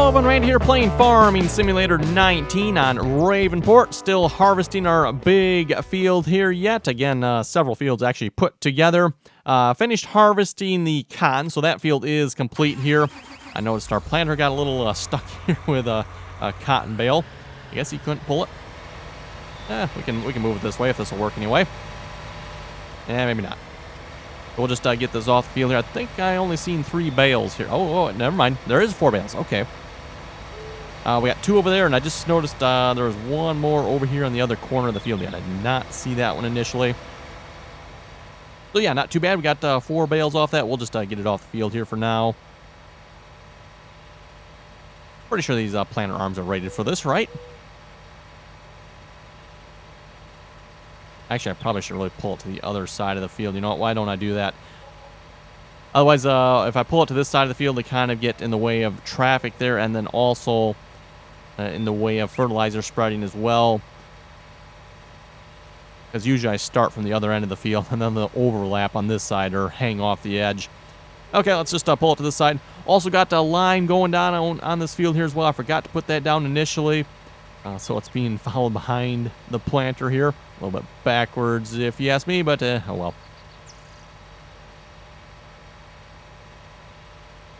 Calvin right here playing Farming Simulator 19 on Ravenport. Still harvesting our big field here yet. Again, several fields actually put together. Finished harvesting the cotton, so that field is complete here. I noticed our planter got a little stuck here with a cotton bale. I guess he couldn't pull it. We can move it this way if this will work anyway. Maybe not. We'll just get this off the field here. I think I only seen 3 bales here. Oh, never mind. There is 4 bales. Okay. We got 2 over there, and I just noticed there was 1 more over here on the other corner of the field. Yeah, I did not see that one initially. So yeah, not too bad. We got 4 bales off that. We'll just get it off the field here for now. Pretty sure these planter arms are rated for this, right? Actually, I probably should really pull it to the other side of the field. You know what? Why don't I do that? Otherwise, if I pull it to this side of the field, they kind of get in the way of traffic there, and then also in the way of fertilizer spreading as well. Because usually I start from the other end of the field, and then the overlap on this side or hang off the edge. Okay, let's just pull it to this side. Also got a line going down on this field here as well. I forgot to put that down initially. So it's being followed behind the planter here. A little bit backwards, if you ask me, but oh well.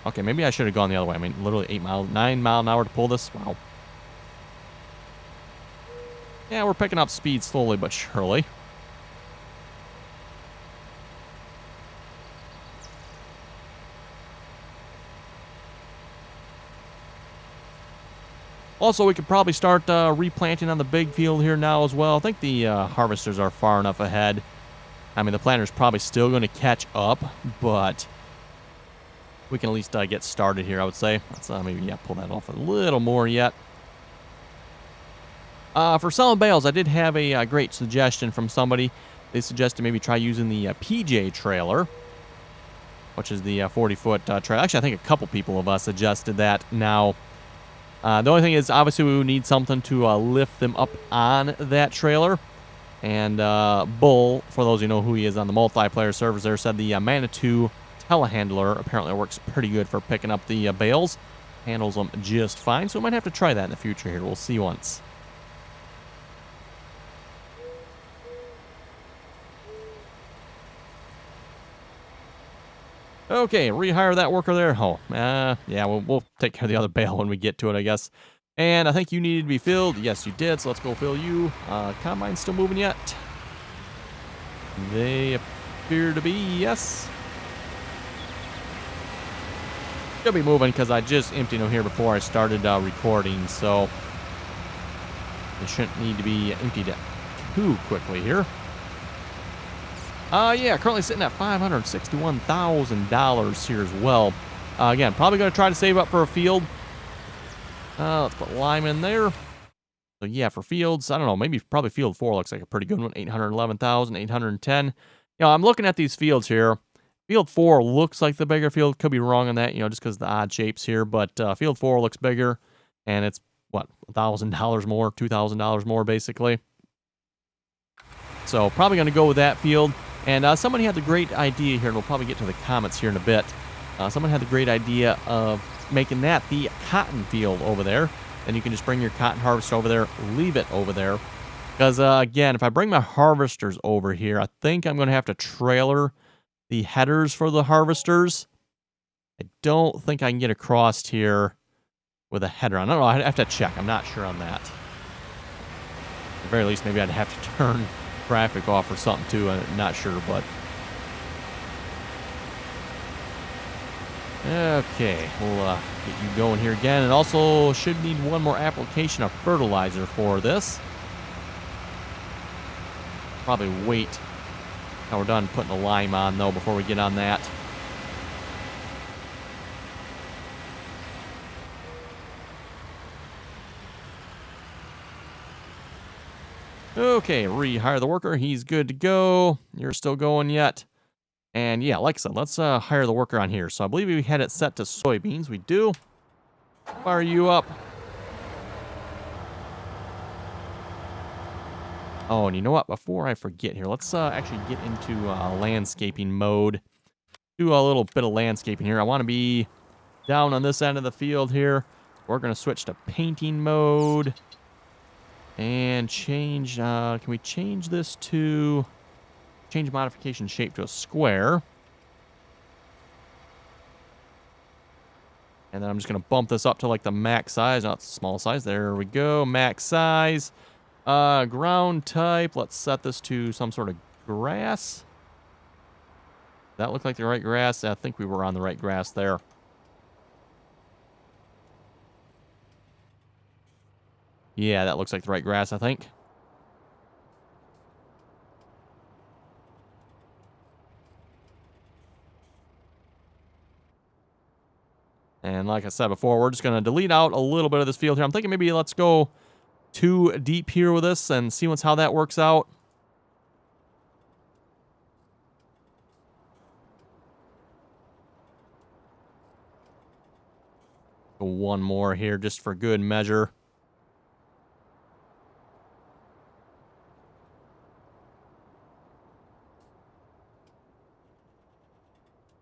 Okay, maybe I should have gone the other way. I mean, literally 9 mile an hour to pull this. Wow. Yeah, we're picking up speed slowly but surely. Also, we could probably start replanting on the big field here now as well. I think the harvesters are far enough ahead. I mean, the planter's probably still going to catch up, but we can at least get started here, I would say. Let's maybe pull that off a little more yet. For selling bales, I did have a great suggestion from somebody. They suggested maybe try using the PJ trailer, which is the 40-foot trailer. Actually, I think a couple people have suggested that. Now, the only thing is, obviously, we would need something to lift them up on that trailer. And Bull, for those who know who he is on the multiplayer servers there, said the Manitou telehandler apparently works pretty good for picking up the bales. Handles them just fine, so we might have to try that in the future here. We'll see once. Okay, rehire that worker there. Oh, yeah, we'll take care of the other bale when we get to it, I guess. And I think you needed to be filled. Yes, you did, so let's go fill you. Combine's still moving yet? They appear to be, yes. Should be moving because I just emptied them here before I started recording, so they shouldn't need to be emptied too quickly here. Yeah, currently sitting at $561,000 here as well. Again, probably going to try to save up for a field. Let's put lime in there. So yeah, for fields, I don't know, maybe probably field 4 looks like a pretty good one. 811,810. You know, I'm looking at these fields here. Field 4 looks like the bigger field. Could be wrong on that, just because of the odd shapes here. But field 4 looks bigger, and it's, what, $1,000 more, $2,000 more, basically. So probably going to go with that field. And somebody had the great idea here, and we'll probably get to the comments here in a bit. Someone had the great idea of making that the cotton field over there. Then you can just bring your cotton harvester over there, leave it over there. Because, again, if I bring my harvesters over here, I think I'm going to have to trailer the headers for the harvesters. I don't think I can get across here with a header on. I don't know. I have to check. I'm not sure on that. At the very least, maybe I'd have to turn traffic off or something too. I'm not sure, but okay, we'll get you going here again. And also should need 1 more application of fertilizer for this. Probably wait till we're done putting the lime on though before we get on that. Okay, rehire the worker. He's good to go. You're still going yet. And yeah, like I said, let's hire the worker on here. So I believe we had it set to soybeans. We do. Fire you up. Oh, and you know what? Before I forget here, let's actually get into landscaping mode. Do a little bit of landscaping here. I want to be down on this end of the field here. We're going to switch to painting mode. And change, can we change this to, change modification shape to a square. And then I'm just going to bump this up to like the max size, not small size. There we go, max size. Ground type, let's set this to some sort of grass. That looked like the right grass. I think we were on the right grass there. Yeah, that looks like the right grass, I think. And like I said before, we're just going to delete out a little bit of this field here. I'm thinking maybe let's go too deep here with this and see how that works out. One more here just for good measure.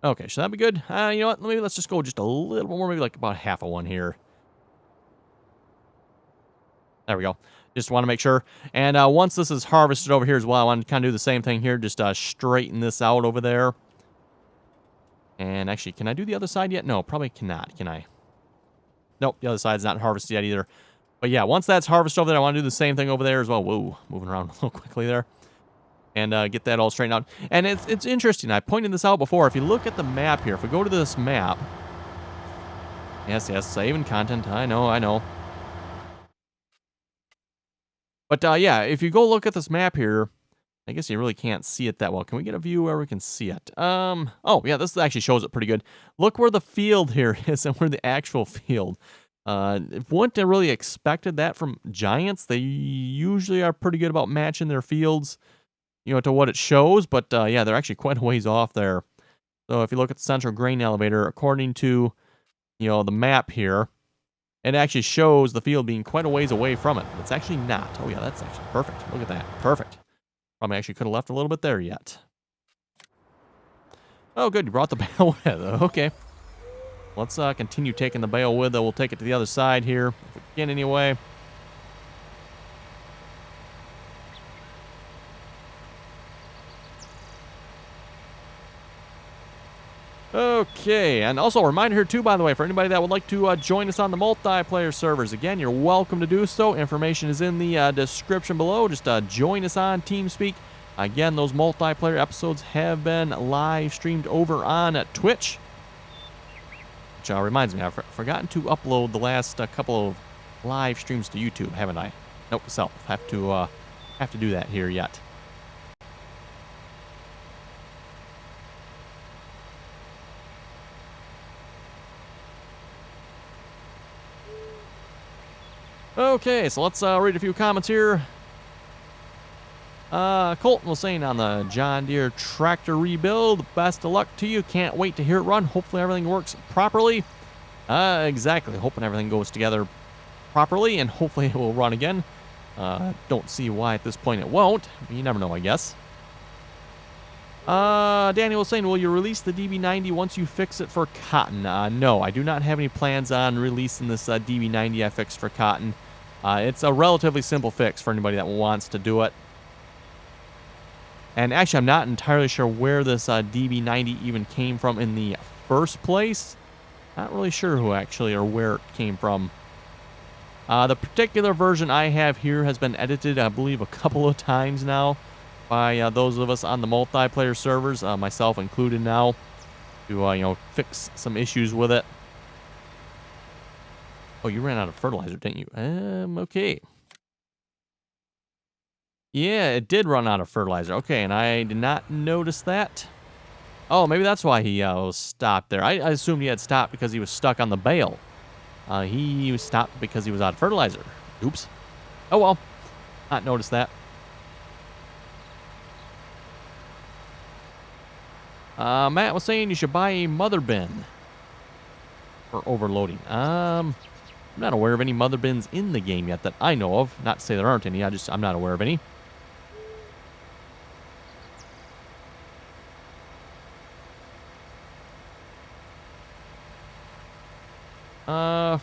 Okay, should that be good? You know what? Maybe let's just go just a little bit more, maybe like about half of one here. There we go. Just want to make sure. And once this is harvested over here as well, I want to kind of do the same thing here. Just straighten this out over there. And actually, can I do the other side yet? No, probably cannot. Can I? Nope, the other side's not harvested yet either. But yeah, once that's harvested over there, I want to do the same thing over there as well. Whoa, moving around a little quickly there. And get that all straightened out. And it's interesting. I pointed this out before. If you look at the map here, if we go to this map. Yes, saving content. I know. But yeah, if you go look at this map here, I guess you really can't see it that well. Can we get a view where we can see it? Oh, yeah, this actually shows it pretty good. Look where the field here is and where the actual field. Wouldn't have really expected that from Giants. They usually are pretty good about matching their fields, to what it shows. But yeah, they're actually quite a ways off there. So if you look at the central grain elevator, according to, the map here, it actually shows the field being quite a ways away from it. But it's actually not. Oh, yeah, that's actually perfect. Look at that. Perfect. Probably actually could have left a little bit there yet. Oh, good. You brought the bale with. Okay. Let's continue taking the bale with. We'll take it to the other side here, if we can anyway. Okay, and also a reminder here too, by the way, for anybody that would like to join us on the multiplayer servers. Again, you're welcome to do so. Information is in the description below. Just join us on TeamSpeak. Again, those multiplayer episodes have been live streamed over on Twitch. Which reminds me, I've forgotten to upload the last couple of live streams to YouTube, haven't I? Nope, so have to do that here yet. Okay, so let's read a few comments here. Colton was saying on the John Deere tractor rebuild, best of luck to you. Can't wait to hear it run. Hopefully everything works properly. Exactly. Hoping everything goes together properly, and hopefully it will run again. Don't see why at this point it won't. You never know, I guess. Daniel was saying, will you release the DB90 once you fix it for cotton? No, I do not have any plans on releasing this DB90 I fixed for cotton. It's a relatively simple fix for anybody that wants to do it. And actually, I'm not entirely sure where this DB90 even came from in the first place. Not really sure who actually or where it came from. The particular version I have here has been edited, I believe, a couple of times now by those of us on the multiplayer servers, myself included now, to fix some issues with it. Oh, you ran out of fertilizer, didn't you? Okay. Yeah, it did run out of fertilizer. Okay, and I did not notice that. Oh, maybe that's why he was stopped there. I assumed he had stopped because he was stuck on the bale. He was stopped because he was out of fertilizer. Oops. Oh, well. Not noticed that. Matt was saying you should buy a mother bin for overloading. I'm not aware of any mother bins in the game yet that I know of. Not to say there aren't any. I'm not aware of any.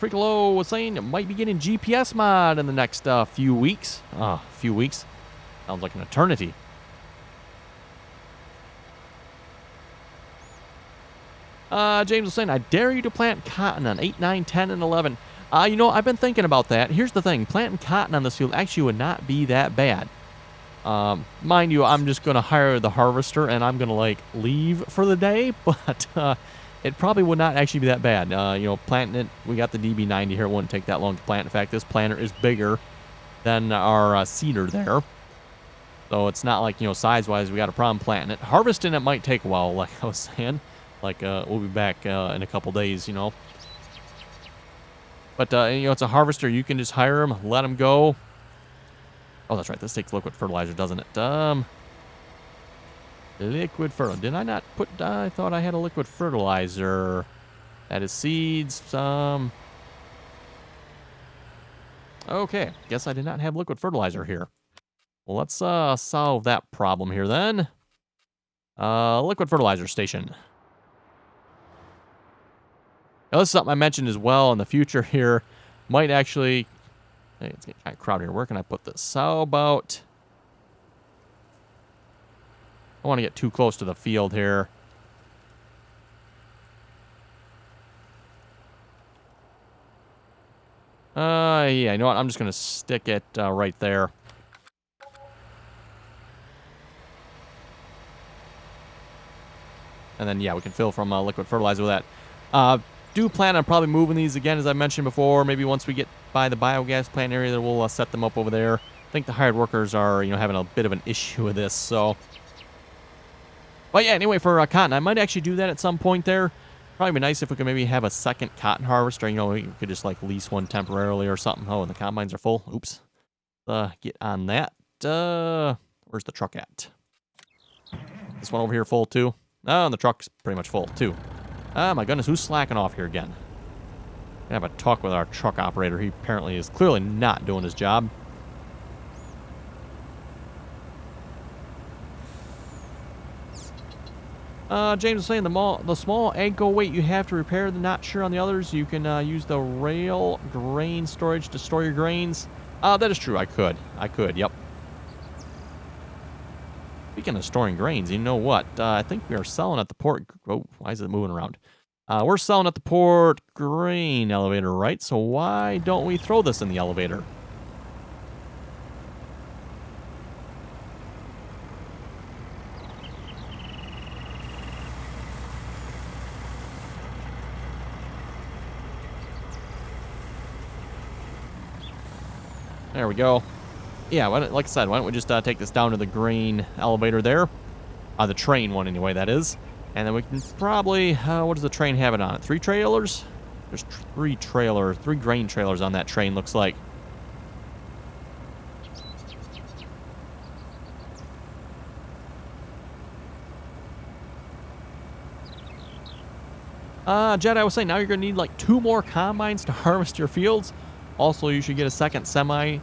Freakalo was saying it might be getting GPS mod in the next few weeks. Few weeks. Sounds like an eternity. James was saying, I dare you to plant cotton on 8, 9, 10, and 11. You know, I've been thinking about that. Here's the thing. Planting cotton on this field actually would not be that bad. Mind you, I'm just going to hire the harvester, and I'm going to, like, leave for the day. But it probably would not actually be that bad. You know, planting it, we got the DB90 here. It wouldn't take that long to plant. In fact, this planter is bigger than our seeder there. So it's not like, you know, size-wise, we got a problem planting it. Harvesting it might take a while, like I was saying. Like, we'll be back in a couple days, you know. But, you know, it's a harvester. You can just hire him, let him go. Oh, that's right. This takes liquid fertilizer, doesn't it? Liquid fertilizer. Did I not put... I thought I had a liquid fertilizer. That is seeds. Okay. Guess I did not have liquid fertilizer here. Well, let's solve that problem here then. Liquid fertilizer station. Now, this is something I mentioned as well in the future here. Might actually... Hey, it's getting kind of crowded here. Where can I put this? How about... I don't want to get too close to the field here. Yeah, you know what? I'm just going to stick it right there. And then, yeah, we can fill from liquid fertilizer with that. Do plan on probably moving these again, as I mentioned before. Maybe once we get by the biogas plant area, that we'll set them up over there. I think the hired workers are, you know, having a bit of an issue with this, so. But yeah, anyway, for cotton, I might actually do that at some point there. Probably be nice if we could maybe have a second cotton harvester. You know, we could just like lease one temporarily or something. Oh, and the combines are full. Oops. Get on that. Where's the truck at? This one over here full too. Oh, and the truck's pretty much full too. Oh my goodness, who's slacking off here again? Gonna have a talk with our truck operator. He apparently is clearly not doing his job. James is saying the small AGCO weight you have to repair. The not sure on the others. You can use the rail grain storage to store your grains. That is true. I could. Yep. Speaking of storing grains, you know what? I think we are selling at the port. Oh, why is it moving around? We're selling at the port grain elevator, right? So why don't we throw this in the elevator? There we go. Yeah, like I said, why don't we just take this down to the grain elevator there? The train one, anyway, that is. And then we can probably... what does the train have it on it? 3 trailers? There's 3 grain trailers on that train, looks like. Jedi was saying now you're going to need like 2 more combines to harvest your fields. Also, you should get a second semi,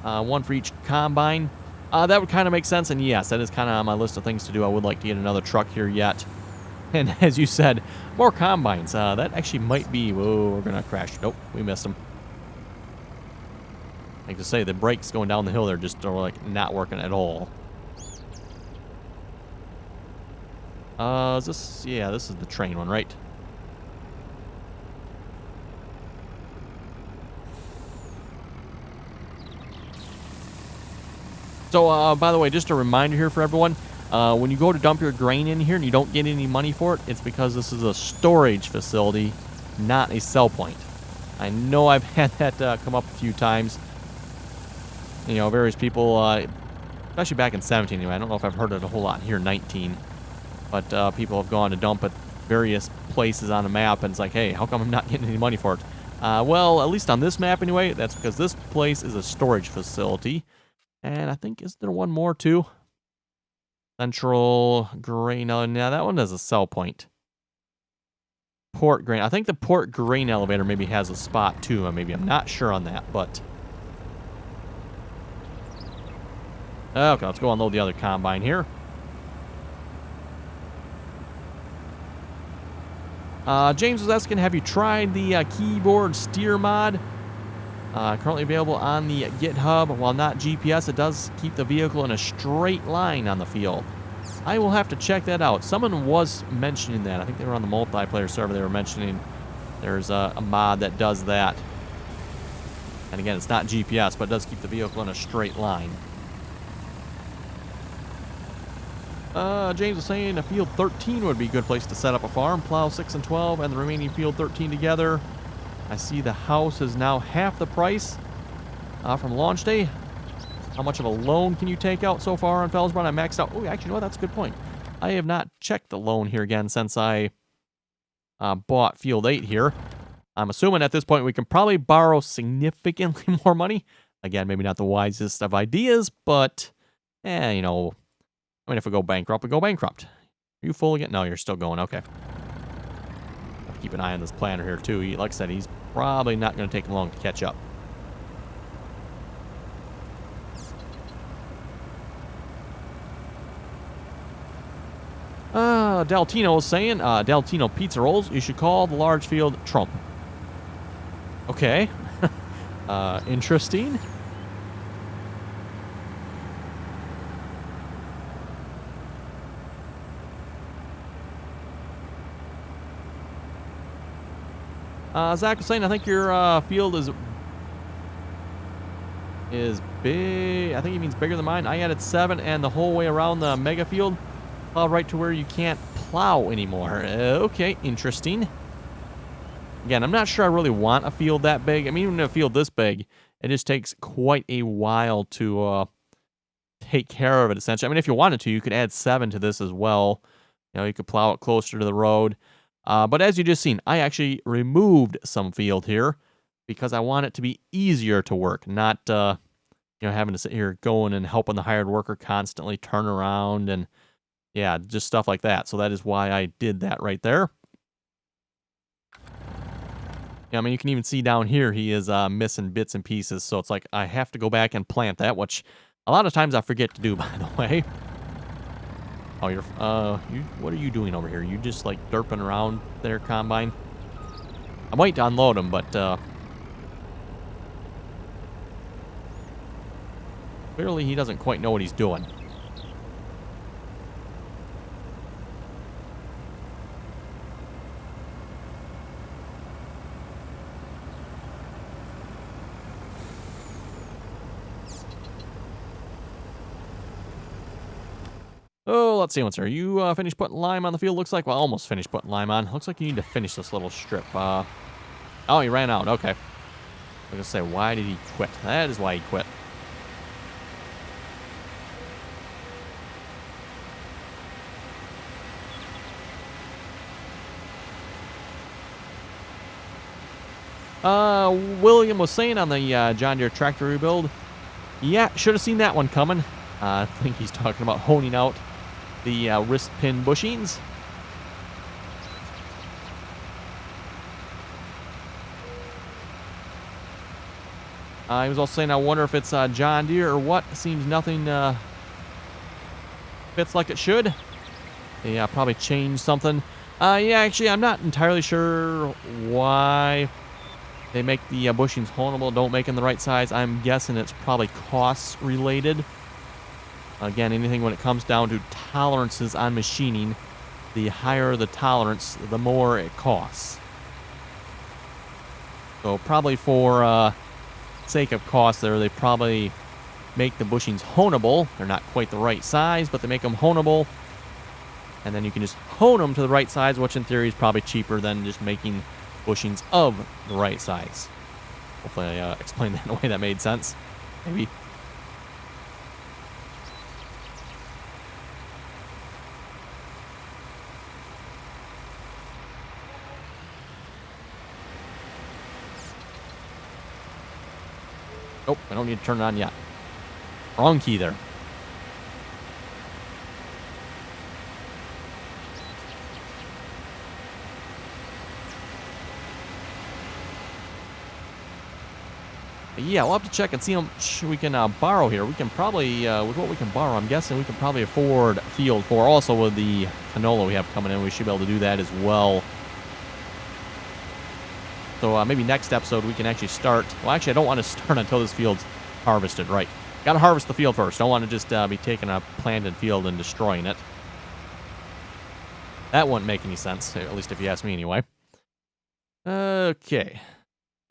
one for each combine. That would kind of make sense, and yes, that is kind of on my list of things to do. I would like to get another truck here yet. And as you said, more combines. That actually might be... Whoa, we're going to crash. Nope, we missed them. Like to say, the brakes going down the hill, they're just like not working at all. Is this... Yeah, this is the train one, right? So, by the way, just a reminder here for everyone, when you go to dump your grain in here and you don't get any money for it, it's because this is a storage facility, not a sell point. I know I've had that come up a few times. You know, various people, especially back in 17 anyway, I don't know if I've heard it a whole lot here in 19, but people have gone to dump at various places on the map, and it's like, hey, how come I'm not getting any money for it? Well, at least on this map anyway, that's because this place is a storage facility. And I think, is there one more too? Central grain. Oh, yeah, that one has a sell point. Port grain. I think the port grain elevator maybe has a spot too. Maybe I'm not sure on that, but. Okay, let's go unload the other combine here. James was asking, have you tried the keyboard steer mod? Currently available on the GitHub. While not GPS, it does keep the vehicle in a straight line on the field. I will have to check that out. Someone was mentioning that. I think they were on the multiplayer server. They were mentioning there's a mod that does that. And again, it's not GPS, but it does keep the vehicle in a straight line. James was saying a field 13 would be a good place to set up a farm. Plow 6 and 12 and the remaining field 13 together. I see the house is now half the price from launch day. How much of a loan can you take out so far on Fellsbron? I maxed out. Oh, actually, you know what? That's a good point. I have not checked the loan here again since I bought field 8 here. I'm assuming at this point we can probably borrow significantly more money. Again, maybe not the wisest of ideas, but, you know, I mean, if we go bankrupt, we go bankrupt. Are you full again? No, you're still going. Okay. Keep an eye on this planner here, too. Like I said, he's probably not going to take long to catch up. Daltino is saying, Daltino Pizza Rolls, you should call the large field Trump. Okay. Interesting. Zach was saying, I think your field is big. I think he means bigger than mine. I added 7 and the whole way around the mega field. Right to where you can't plow anymore. Okay, interesting. Again, I'm not sure I really want a field that big. I mean, even a field this big, it just takes quite a while to take care of it, essentially. I mean, if you wanted to, you could add 7 to this as well. You know, you could plow it closer to the road. But as you just seen, I actually removed some field here because I want it to be easier to work, not, you know, having to sit here going and helping the hired worker constantly turn around and, yeah, just stuff like that. So that is why I did that right there. Yeah, I mean, you can even see down here he is missing bits and pieces. So it's like I have to go back and plant that, which a lot of times I forget to do, by the way. Oh, what are you doing over here? You just like derping around there, Combine? I might unload him, but clearly he doesn't quite know what he's doing. Oh, let's see what's there. You finished putting lime on the field, looks like? Well, almost finished putting lime on. Looks like you need to finish this little strip. Oh, he ran out. Okay. I was going to say, why did he quit? That is why he quit. William was saying on the John Deere tractor rebuild, yeah, should have seen that one coming. I think he's talking about honing out the wrist pin bushings. He was also saying, I wonder if it's John Deere or what. Seems nothing fits like it should. Yeah, probably changed something. Yeah, actually, I'm not entirely sure why they make the bushings honeable, don't make them the right size. I'm guessing it's probably costs related. Again, anything when it comes down to tolerances on machining, the higher the tolerance, the more it costs. So probably for sake of cost there, they probably make the bushings honeable. They're not quite the right size, but they make them honeable. And then you can just hone them to the right size, which in theory is probably cheaper than just making bushings of the right size. Hopefully I explained that in a way that made sense. Maybe. Nope, I don't need to turn it on yet. Wrong key there. Yeah, we'll have to check and see how much we can borrow here. We can probably, with what we can borrow, I'm guessing we can probably afford Field 4. Also, with the canola we have coming in, we should be able to do that as well. So maybe next episode we can actually start. Well, actually, I don't want to start until this field's harvested. Right. Got to harvest the field first. Don't want to just be taking a planted field and destroying it. That wouldn't make any sense, at least if you ask me anyway. Okay.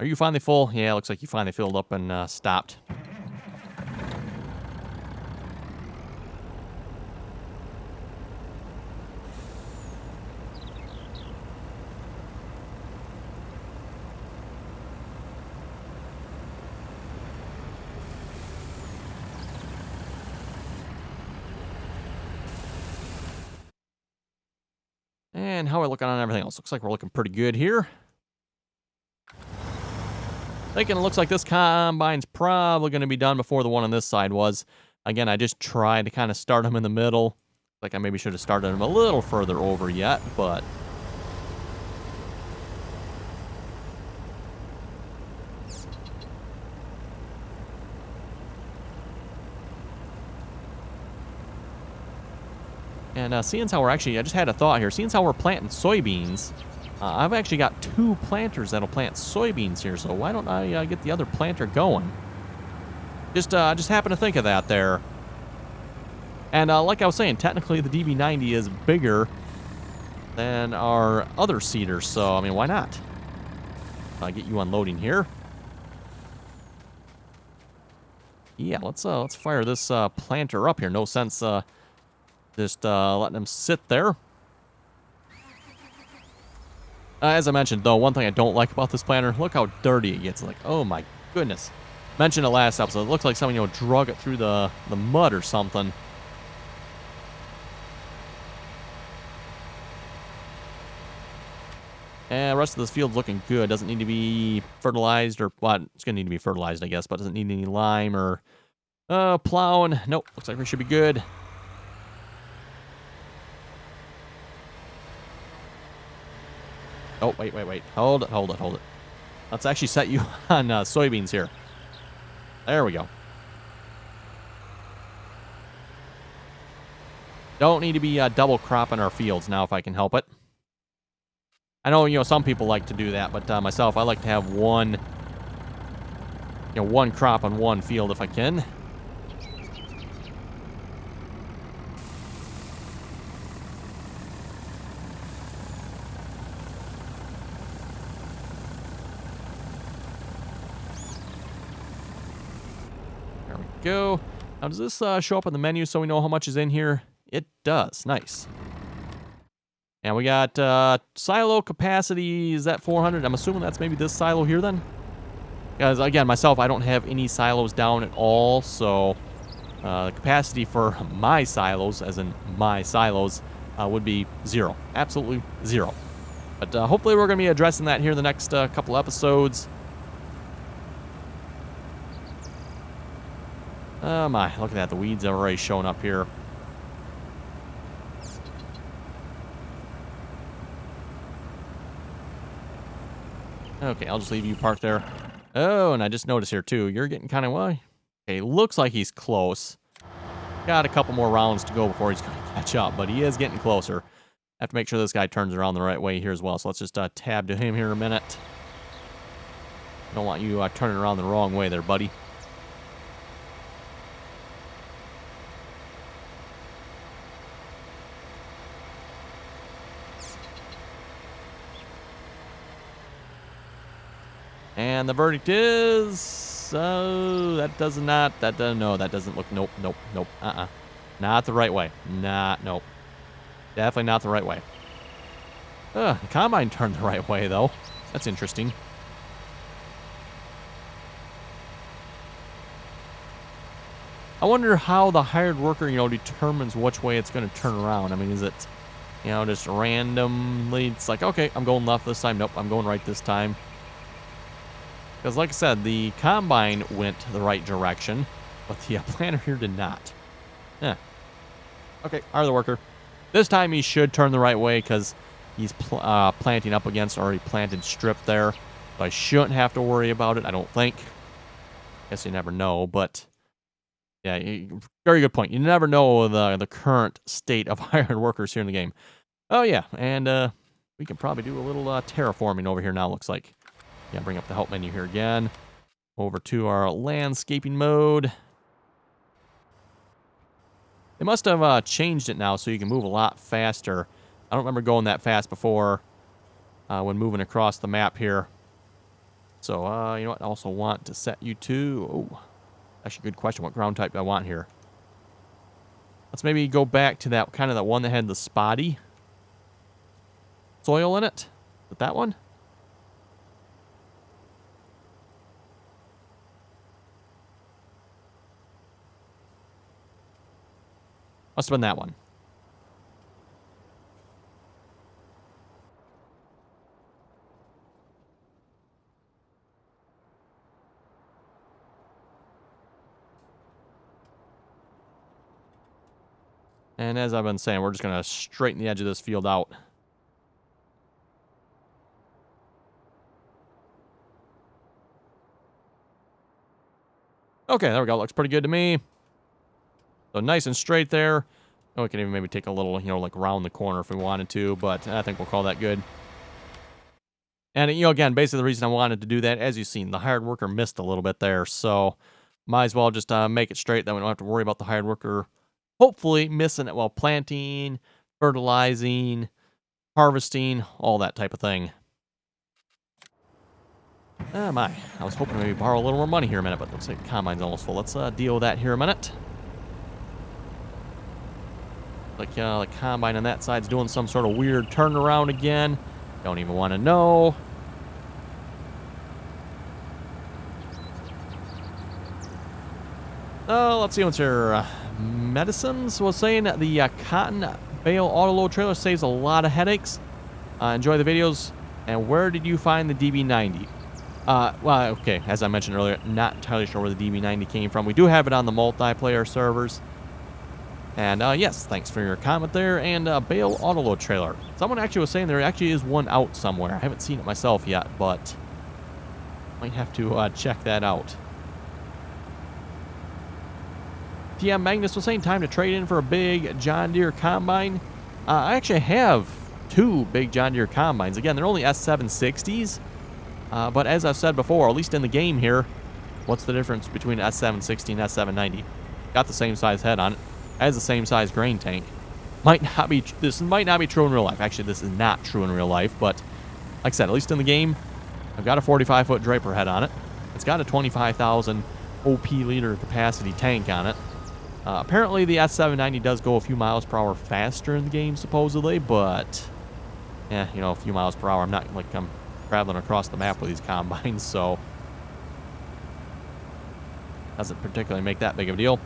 Are you finally full? Yeah, looks like you finally filled up and stopped. And how are we looking on everything else? Looks like we're looking pretty good here. Thinking it looks like this combine's probably going to be done before the one on this side was. Again, I just tried to kind of start them in the middle. Like I maybe should have started them a little further over yet, but... And seeing as how we're actually, I just had a thought here. Seeing as how we're planting soybeans, I've actually got 2 planters that'll plant soybeans here. So why don't I get the other planter going? Just happened to think of that there. And like I was saying, technically the DB90 is bigger than our other seeder. So I mean, why not? Get you unloading here. Yeah, let's fire this planter up here. No sense. Just letting them sit there. As I mentioned, though, one thing I don't like about this planter, look how dirty it gets. Like, oh my goodness. Mentioned it last episode. It looks like someone, drug it through the mud or something. And the rest of this field's looking good. Doesn't need to be fertilized or, well, it's going to need to be fertilized, I guess, but doesn't need any lime or plowing. Nope, looks like we should be good. Oh, wait. Hold it. Let's actually set you on soybeans here. There we go. Don't need to be double cropping our fields now if I can help it. I know, some people like to do that, but myself, I like to have one crop on one field if I can. Go. Now, does this show up in the menu so we know how much is in here? It does. Nice. And we got silo capacity. Is that 400? I'm assuming that's maybe this silo here then. Because, again, myself, I don't have any silos down at all. So, the capacity for my silos, as in my silos, would be 0. Absolutely 0. But hopefully we're going to be addressing that here in the next couple episodes. Oh my, look at that. The weeds are already showing up here. Okay, I'll just leave you parked there. Oh, and I just noticed here too, you're getting kind of, well, okay, looks like he's close. Got a couple more rounds to go before he's going to catch up, but he is getting closer. Have to make sure this guy turns around the right way here as well, so let's just tab to him here in a minute. Don't want you turning around the wrong way there, buddy. And the verdict is, that doesn't look, nope. Not the right way. Nope. Definitely not the right way. The combine turned the right way, though. That's interesting. I wonder how the hired worker, determines which way it's going to turn around. I mean, is it, just randomly, it's like, okay, I'm going left this time. Nope, I'm going right this time. Because, like I said, the combine went the right direction, but the planter here did not. Yeah. Okay, the worker. This time he should turn the right way because he's planting up against already planted strip there. So I shouldn't have to worry about it, I don't think. Guess you never know, but yeah, very good point. You never know the current state of hired workers here in the game. Oh, yeah, and we can probably do a little terraforming over here now, looks like. Yeah, bring up the help menu here again. Over to our landscaping mode. They must have changed it now so you can move a lot faster. I don't remember going that fast before when moving across the map here. So, you know what? I also want to set you to... Oh, actually, good question. What ground type do I want here? Let's maybe go back to that kind of that one that had the spotty soil in it. Is it that one? Must have been that one. And as I've been saying, we're just going to straighten the edge of this field out. Okay, there we go. Looks pretty good to me. So nice and straight there. Oh, we can even maybe take a little, you know, like round the corner if we wanted to, but I think we'll call that good. And, you know, again, basically the reason I wanted to do that, as you've seen, the hired worker missed a little bit there. So might as well just make it straight. Then we don't have to worry about the hired worker hopefully missing it while planting, fertilizing, harvesting, all that type of thing. Ah, my. I was hoping to maybe borrow a little more money here a minute, but looks like the combine's almost full. Let's deal with that here a minute. Like the combine on that side's doing some sort of weird turnaround again. Don't even want to know. Oh, let's see what's here. Medicines was saying the cotton bale auto-load trailer saves a lot of headaches. Enjoy the videos. And where did you find the DB90? Well, okay, as I mentioned earlier, not entirely sure where the DB90 came from. We do have it on the multiplayer servers. And yes, thanks for your comment there. And bale auto-load trailer. Someone actually was saying there actually is one out somewhere. I haven't seen it myself yet, but might have to check that out. TM Magnus was saying time to trade in for a big John Deere combine. I actually have two big John Deere combines. Again, they're only S760s. But as I've said before, at least in the game here, what's the difference between S760 and S790? Got the same size head on it. Has the same size grain tank. This might not be true in real life. Actually, this is not true in real life. But like I said, at least in the game, I've got a 45-foot Draper head on it. It's got a 25,000 OP liter capacity tank on it. Apparently, the S790 does go a few miles per hour faster in the game, supposedly. But, yeah, you know, a few miles per hour. I'm not like I'm traveling across the map with these combines, so doesn't particularly make that big of a deal.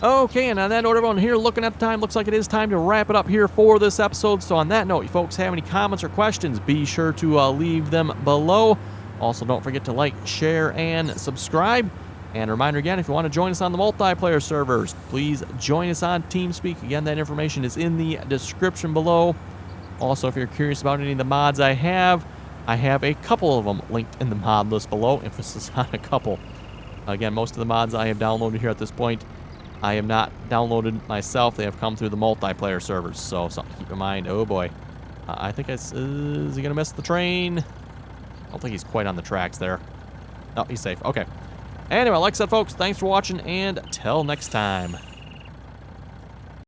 Okay, and on that note, everyone here looking at the time, looks like it is time to wrap it up here for this episode. So on that note, you folks have any comments or questions, be sure to leave them below. Also, don't forget to like, share, and subscribe. And a reminder again, if you want to join us on the multiplayer servers, please join us on TeamSpeak. Again, that information is in the description below. Also, if you're curious about any of the mods I have a couple of them linked in the mod list below. Emphasis on a couple. Again, most of the mods I have downloaded here at this point, I have not downloaded myself. They have come through the multiplayer servers, so something to keep in mind. Oh boy. I think is he going to miss the train? I don't think he's quite on the tracks there. No, he's safe. Okay. Anyway, like I said, folks, thanks for watching, and till next time.